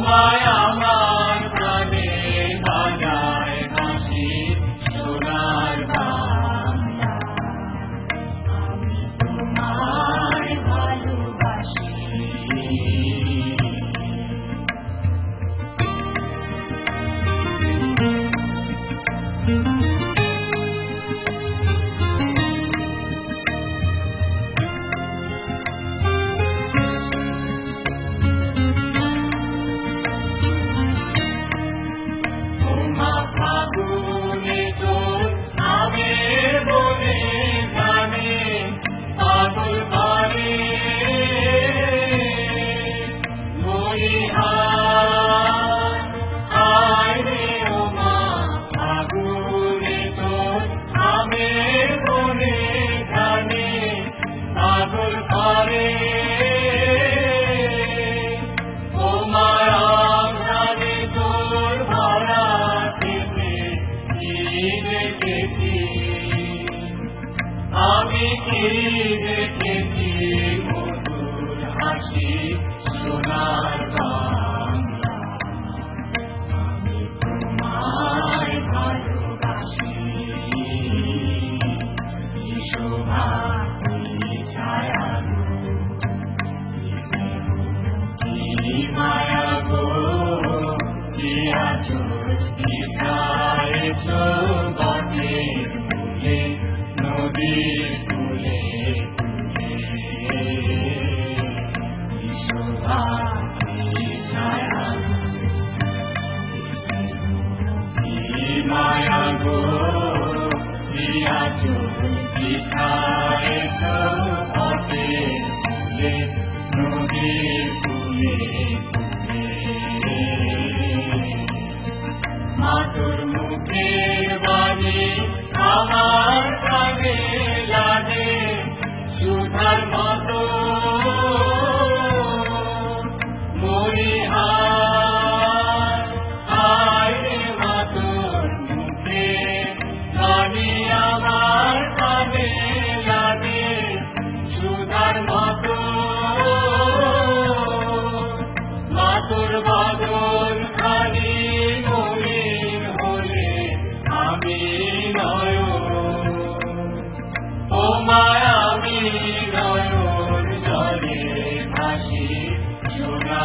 তোমায় আমার প্রাণে বাজায় বাঁশি সোনার বাংলা, আমি তোমায় ভালোবাসি। আমি কি দেখেছি মধুর হাসি সোনার বাংলা, আমি তোমায় ভালোবাসি। কি শোভা কি ছায়া গো, কি স্নেহ কি মায়া গো, কি আঁচল কি ছায়েছ বটের মূলে নদীর কূলে কূলে। কি শোভা কি ছায়া কি স্নেহ কি মায়া গো, কি আঁচল কি ছায়েছ বটের মূলে নদীর কূলে কূলে। মাতোর মুখের বাণী আমার কানে লাগে সুধার মতো, মরিহার হায় রে মাতোর মুখের বাণী আমার কানে লাগে সুধার মতো। মাতোর বদন খানি মলিন হলে আমি ও মায়া আমি নয়ন জলে ভাসি সোনা